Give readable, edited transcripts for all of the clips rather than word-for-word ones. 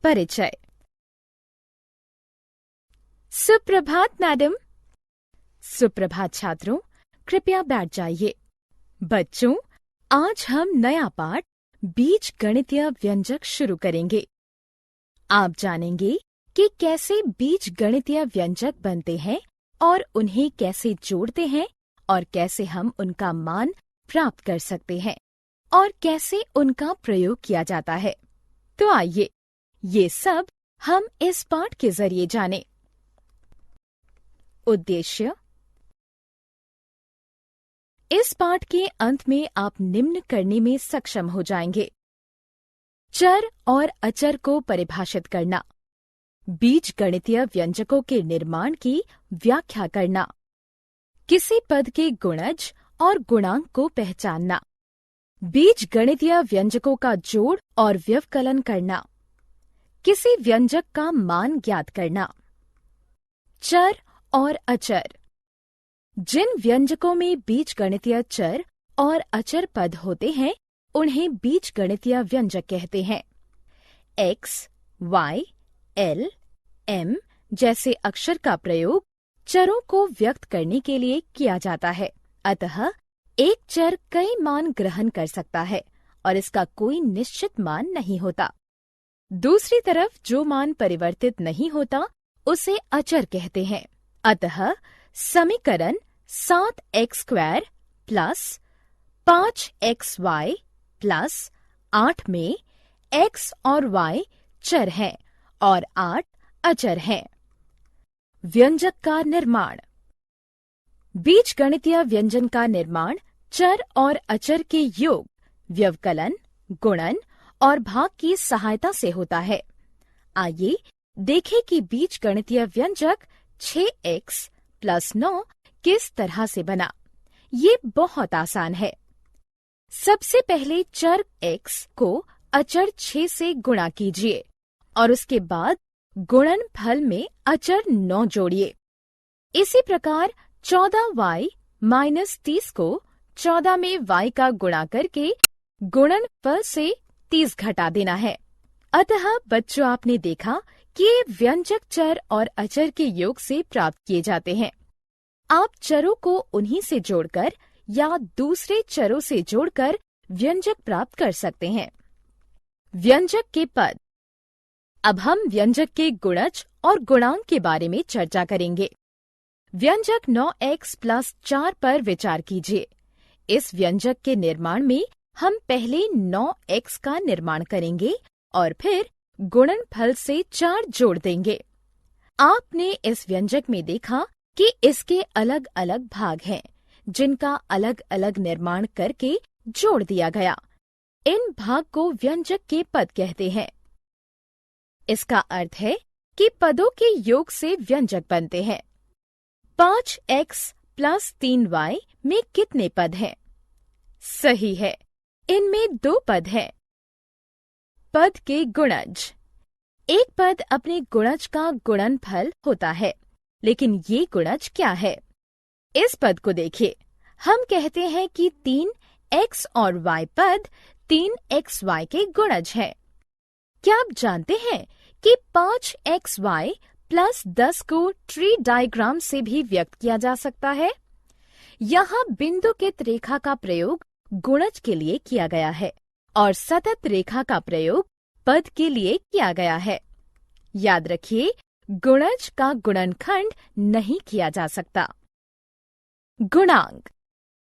परिचय। सुप्रभात मैडम। सुप्रभात छात्रों, कृपया बैठ जाइए। बच्चों, आज हम नया पाठ बीज गणितीय व्यंजक शुरू करेंगे। आप जानेंगे कि कैसे बीज गणितीय व्यंजक बनते हैं और उन्हें कैसे जोड़ते हैं और कैसे हम उनका मान प्राप्त कर सकते हैं और कैसे उनका प्रयोग किया जाता है। तो आइए, ये सब हम इस पाठ के जरिए जानें। उद्देश्य। इस पाठ के अंत में आप निम्न करने में सक्षम हो जाएंगे: चर और अचर को परिभाषित करना, बीज गणितीय व्यंजकों के निर्माण की व्याख्या करना, किसी पद के गुणज और गुणांक को पहचानना, बीज गणितीय व्यंजकों का जोड़ और व्यवकलन करना, किसी व्यंजक का मान ज्ञात करना। चर और अचर। जिन व्यंजकों में बीजगणितीय चर और अचर पद होते हैं उन्हें बीजगणितीय व्यंजक कहते हैं। x, y, l, m जैसे अक्षर का प्रयोग चरों को व्यक्त करने के लिए किया जाता है। अतः एक चर कई मान ग्रहण कर सकता है और इसका कोई निश्चित मान नहीं होता। दूसरी तरफ जो मान परिवर्तित नहीं होता उसे अचर कहते हैं। अतः समीकरण 7x² प्लस 5xy प्लस 8 में x और y चर हैं और 8 अचर हैं। व्यंजक का निर्माण। बीजगणितीय व्यंजन का निर्माण चर और अचर के योग, व्यवकलन, गुणन और भाग की सहायता से होता है। आइए देखें कि बीजगणितीय व्यंजक 6x प्लस 9 किस तरह से बना। ये बहुत आसान है। सबसे पहले चर x को अचर 6 से गुणा कीजिए और उसके बाद गुणनफल में अचर 9 जोड़िए। इसी प्रकार 14y माइनस 30 को 14 में y का गुणा करके गुणनफल से 30 घटा देना है। अतः बच्चों, आपने देखा कि ये व्यंजक चर और अचर के योग से प्राप्त किए जाते हैं। आप चरों को उन्हीं से जोड़कर या दूसरे चरों से जोड़कर व्यंजक प्राप्त कर सकते हैं। व्यंजक के पद। अब हम व्यंजक के गुणज और गुणांक के बारे में चर्चा करेंगे। व्यंजक 9x प्लस 4 पर विचार कीजिए। इस व्यंजक के निर्माण में हम पहले 9x का निर्माण करेंगे और फिर गुणनफल से 4 जोड़ देंगे। आपने इस व्यंजक में देखा कि इसके अलग अलग भाग हैं, जिनका अलग अलग निर्माण करके जोड़ दिया गया। इन भाग को व्यंजक के पद कहते हैं। इसका अर्थ है कि पदों के योग से व्यंजक बनते हैं। 5x प्लस 3y में कितने पद हैं? सही है, इनमें 2 पद हैं। पद के गुणज। एक पद अपने गुणज का गुणनफल होता है, लेकिन ये गुणज क्या है? इस पद को देखिए। हम कहते हैं कि 3x और y पद 3xy के गुणज हैं। क्या आप जानते हैं कि 5xy प्लस 10 को ट्री डायग्राम से भी व्यक्त किया जा सकता है? यहाँ बिंदुकित रेखा का प्रयोग गुणज के लिए किया गया है और सतत रेखा का प्रयोग पद के लिए किया गया है। याद रखिए, गुणज का गुणनखंड नहीं किया जा सकता। गुणांक।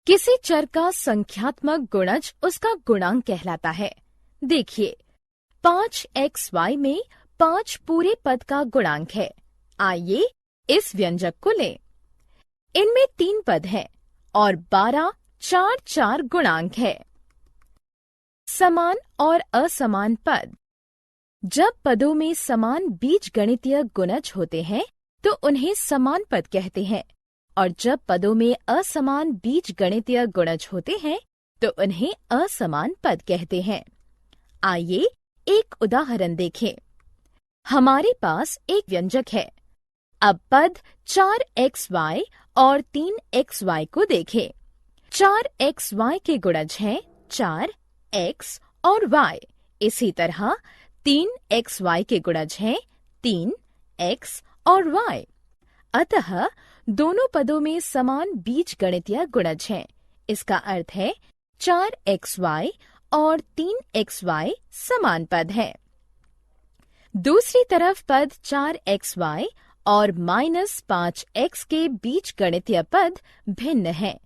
किसी चर का संख्यात्मक गुणज उसका गुणांक कहलाता है। देखिए, 5xy में 5 पूरे पद का गुणांक है। आइए इस व्यंजक को लें। इनमें 3 पद हैं और 12 4 गुणांक है। समान और असमान पद। जब पदों में समान बीजगणितीय गुणज होते हैं तो उन्हें समान पद कहते हैं, और जब पदों में असमान बीजगणितीय गुणज होते हैं तो उन्हें असमान पद कहते हैं। आइए एक उदाहरण देखें। हमारे पास एक व्यंजक है। अब पद 4xy और 3xy को देखें। 4xy के गुणज हैं 4x और y। इसी तरह 3xy के गुणज हैं 3x और y। अतः दोनों पदों में समान बीजगणितीय गुणज हैं। इसका अर्थ है 4xy और 3xy समान पद है। दूसरी तरफ पद 4xy और -5x के बीजगणितीय पद भिन्न हैं,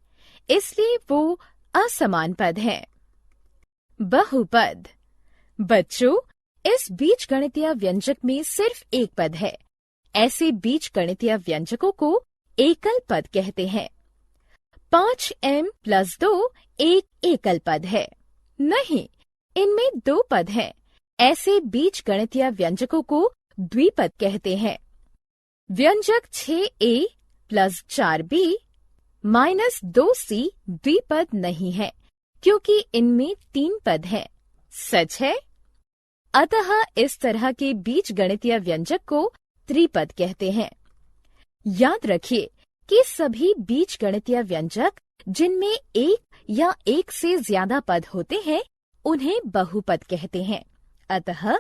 इसलिए वो असमान पद हैं। बहुपद। बच्चों, इस बीजगणितीय व्यंजक में सिर्फ एक पद है। ऐसे बीजगणितीय व्यंजकों को एकल पद कहते हैं। 5m + 2 एक एकल पद है। नहीं, इनमें दो पद हैं। ऐसे बीजगणितीय व्यंजकों को द्विपद कहते हैं। व्यंजक 6a + 4b - 2c द्विपद नहीं है, क्योंकि इनमें 3 पद हैं। सच है? अतः इस तरह के बीजगणितीय व्यंजक को त्रिपद कहते हैं। याद रखिए कि सभी बीजगणितीय व्यंजक जिनमें एक या एक से ज्यादा पद होते हैं, उन्हें बहुपद कहते हैं। अतः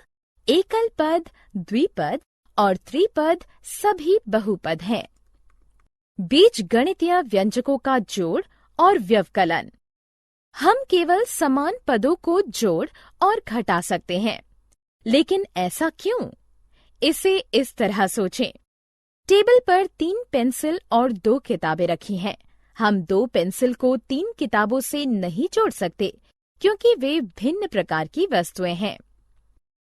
एकल पद, द्विपद और त्रिपद सभी बहुपद हैं। बीजगणितीय व्यंजकों का जोड़ और व्यवकलन। हम केवल समान पदों को जोड़ और घटा सकते हैं, लेकिन ऐसा क्यों? इसे इस तरह सोचें। टेबल पर 3 पेंसिल और 2 किताबें रखी हैं। हम 2 पेंसिल को 3 किताबों से नहीं जोड़ सकते, क्योंकि वे भिन्न प्रकार की वस्तुएं हैं।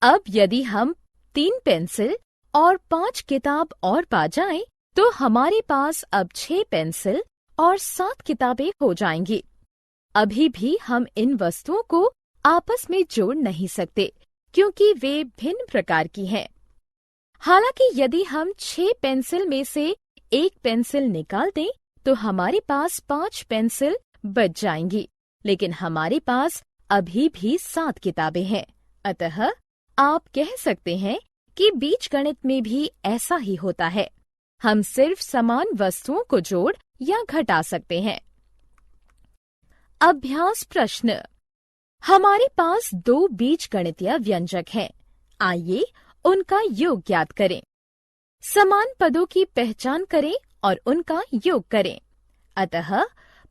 अब यदि हम 3 पेंसिल और 5 किताब और पा जाएं, तो हमारे पास अब 6 पेंसिल और 7 किताबें हो जाएंगी। अभी भी हम इन वस्तुओं को आपस में जोड़ नहीं सकते, क्योंकि वे भिन्न प्रकार की हैं। हालांकि यदि हम 6 पेंसिल में से एक पेंसिल निकाल दें, तो हमारे पास 5 पेंसिल बच जाएंगी, लेकिन हमारे पास अभी भी 7 किताबें हैं। अतः आप कह सकते हैं कि बीजगणित में भी ऐसा ही होता है। हम सिर्फ समान वस्तुओं को जोड़ या घटा सकते हैं। अभ्यास प्रश्न। हमारे पास 2 बीजगणितीय व्यंजक हैं। आइए उनका योग ज्ञात करें। समान पदों की पहचान करें और उनका योग करें। अतः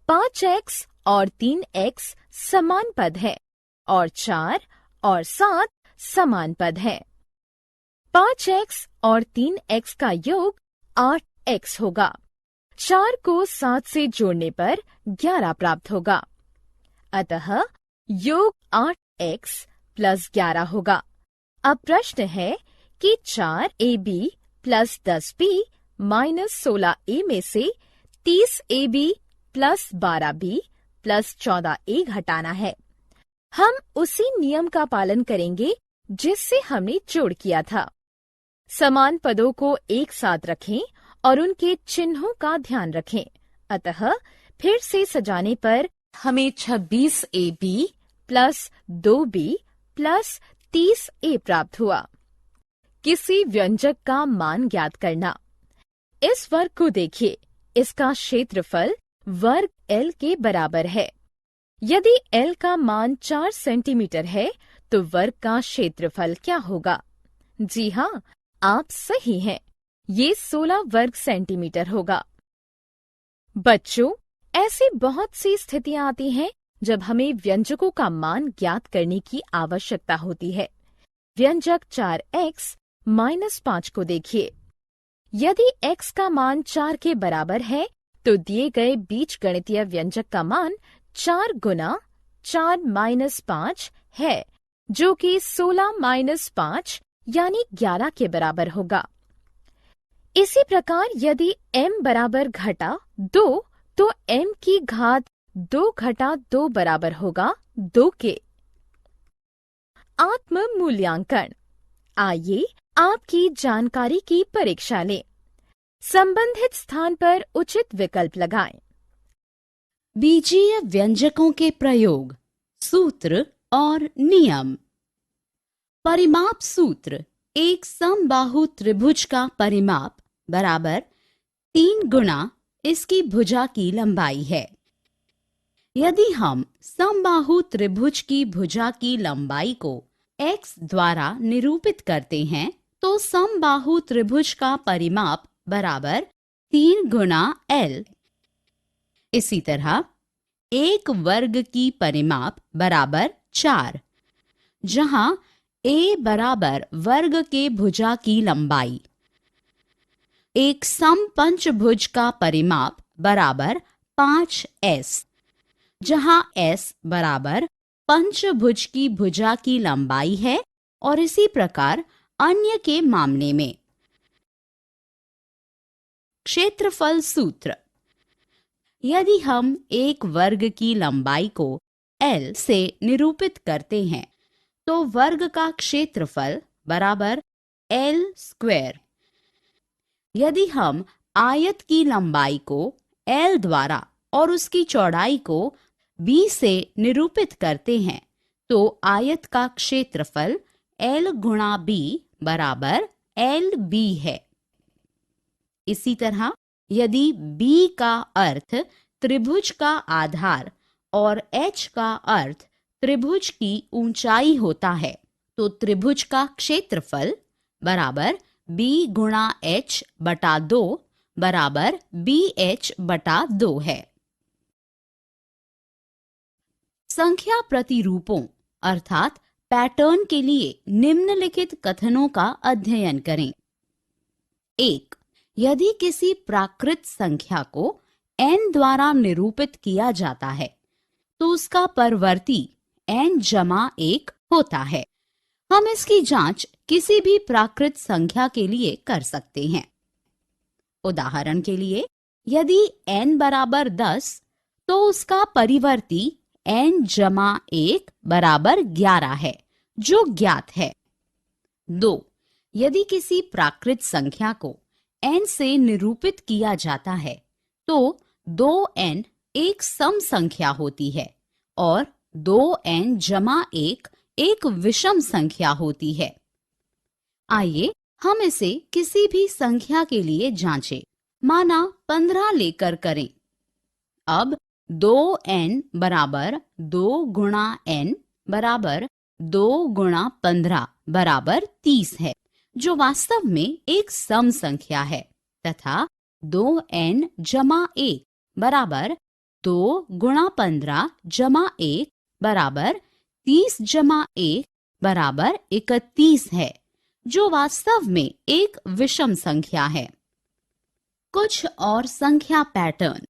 5x और 3x समान पद है और 4 और 7 समान पद है। 5x और 3x का योग 8x होगा। 4 को 7 से जोड़ने पर 11 प्राप्त होगा। अतः योग 8x + 11 होगा। अब प्रश्न है कि 4ab + 10b - 16a में से 30ab + 12b + 14a घटाना है। हम उसी नियम का पालन करेंगे जिससे हमने जोड़ किया था। समान पदों को एक साथ रखें और उनके चिन्हों का ध्यान रखें। अतः फिर से सजाने पर हमें 26ab + 2b + 30a प्राप्त हुआ। किसी व्यंजक का मान ज्ञात करना। इस वर्ग को देखिए, इसका क्षेत्रफल वर्ग L के बराबर है। यदि L का मान 4 सेंटीमीटर है, तो वर्ग का क्षेत्रफल क्या होगा? जी हाँ, आप सही हैं। ये 16 वर्ग सेंटीमीटर होगा। बच्चों, ऐसी बहुत सी स्थितियां आती हैं जब हमें व्यंजकों का मान ज्ञात करने की आवश्यकता होती है। व्यंजक 4x - 5 को देखिए। यदि x का मान 4 के बराबर है, तो दिए गए बीजगणितीय व्यंजक का मान 4 गुना 4 - 5 है, जो कि 16 - 5 यानी 11 के बराबर होगा। इसी प्रकार यदि m बराबर घटा 2, तो m की घात 2 घटा 2 बराबर होगा 2 के। आत्म मूल्यांकन। आइए आपकी जानकारी की परीक्षा लें। संबंधित स्थान पर उचित विकल्प लगाएं। बीजीय व्यंजकों के प्रयोग, सूत्र और नियम। परिमाप सूत्र। एक समबाहु त्रिभुज का परिमाप बराबर 3 गुना इसकी भुजा की लंबाई है। यदि हम समबाहु त्रिभुज की भुजा की लंबाई को x द्वारा निरूपित करते हैं तो समबाहु त्रिभुज का परिमाप बराबर 3 गुना l। इसी तरह एक वर्ग की परिमाप बराबर 4, जहां a बराबर वर्ग के भुजा की लंबाई। एक समपंचभुज का परिमाप बराबर 5s, जहां s बराबर पंचभुज की भुजा की लंबाई है, और इसी प्रकार अन्य के मामले में। क्षेत्रफल सूत्र। यदि हम एक वर्ग की लंबाई को l से निरूपित करते हैं तो वर्ग का क्षेत्रफल बराबर l स्क्वायर। यदि हम आयत की लंबाई को l द्वारा और उसकी चौड़ाई को b से निरूपित करते हैं तो आयत का क्षेत्रफल l गुणा b बराबर lb है। इसी तरह यदि b का अर्थ त्रिभुज का आधार और h का अर्थ त्रिभुज की ऊंचाई होता है तो त्रिभुज का क्षेत्रफल बराबर b गुणा h बटा 2 बराबर bh बटा 2 है। संख्या प्रतिरूपों अर्थात पैटर्न के लिए निम्नलिखित कथनों का अध्ययन करें। 1. यदि किसी प्राकृत संख्या को n द्वारा निरूपित किया जाता है तो उसका परवर्ती n जमा 1 होता है। हम इसकी जांच किसी भी प्राकृत संख्या के लिए कर सकते हैं। उदाहरण के लिए यदि n बराबर 10 तो उसका परिवर्ती n जमा 1 बराबर 11 है, जो ज्ञात है। 2. यदि किसी प्राकृत संख्या को n से निरूपित किया जाता है तो 2n एक सम संख्या होती है और 2n जमा 1 एक विषम संख्या होती है। आइए हम इसे किसी भी संख्या के लिए जांचें। माना 15 लेकर करें। अब 2n बराबर 2 गुणा n बराबर 2 गुणा 15 बराबर 30 है, जो वास्तव में एक सम संख्या है, तथा 2n जमा 1 बराबर 2 गुणा 15 जमा 1 बराबर 30 जमा 1 बराबर 31 है, जो वास्तव में एक विषम संख्या है। कुछ और संख्या पैटर्न।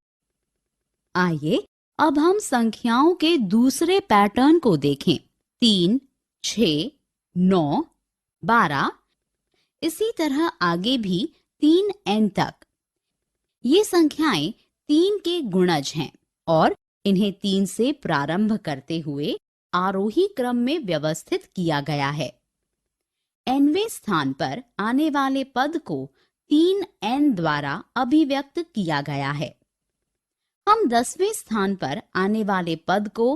आइए अब हम संख्याओं के दूसरे पैटर्न को देखें। 3, 6, 9, 12, इसी तरह आगे भी 3n तक। ये संख्याएं 3 के गुणज हैं और इन्हें 3 से प्रारंभ करते हुए आरोही क्रम में व्यवस्थित किया गया है। nवें स्थान पर आने वाले पद को 3n द्वारा अभिव्यक्त किया गया है। हम 10वें स्थान पर आने वाले पद को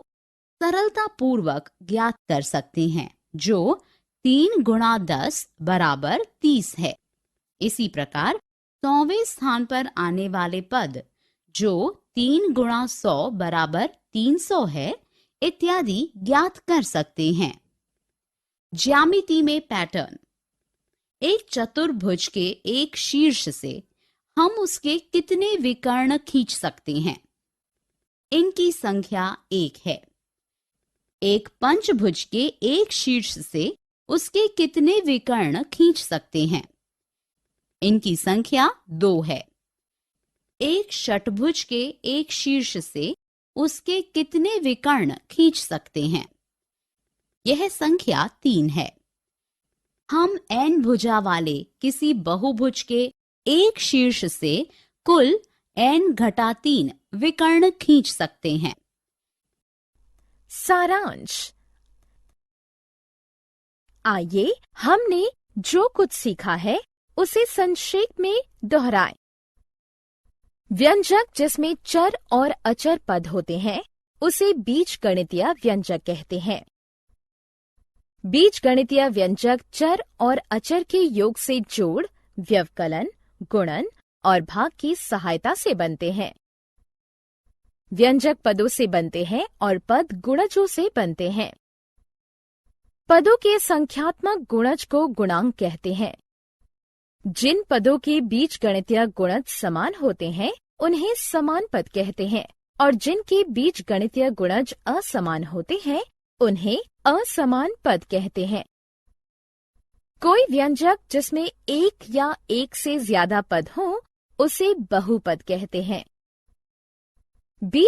सरलता पूर्वक ज्ञात कर सकते हैं, जो 3 गुणा 10 बराबर 30 है। इसी प्रकार 100वें स्थान पर आने वाले पद, जो 3 गुणा 100 बराबर 300 है, इत्यादि ज्ञात कर सकते हैं। ज्यामिति में पैटर्न। एक चतुर्भुज के एक शीर्ष से हम उसके कितने विकर्ण खींच सकते हैं? इनकी संख्या 1 है। एक पंचभुज के एक शीर्ष से उसके कितने विकर्ण खींच सकते हैं? इनकी संख्या 2 है। एक षटभुज के एक शीर्ष से उसके कितने विकर्ण खींच सकते हैं? यह संख्या 3 है। हम n भुजा वाले किसी बहुभुज के एक शीर्ष से कुल n घटा 3 विकर्ण खींच सकते हैं। सारांश। आइए हमने जो कुछ सीखा है उसे संक्षेप में दोहराएं। व्यंजक जिसमें चर और अचर पद होते हैं उसे बीजगणितीय व्यंजक कहते हैं। बीजगणितीय व्यंजक चर और अचर के योग से जोड़, व्यवकलन, गुणन और भाग की सहायता से बनते हैं। व्यंजक पदों से बनते हैं और पद गुणजों से बनते हैं। पदों के संख्यात्मक गुणज को गुणांक कहते हैं। जिन पदों के बीजगणितीय गुणज समान होते हैं उन्हें समान पद कहते हैं, और जिनके बीजगणितीय गुणज असमान होते हैं उन्हें असमान पद कहते हैं। कोई व्यंजक जिसमें एक या एक से ज्यादा पद हों उसे बहुपद कहते हैं।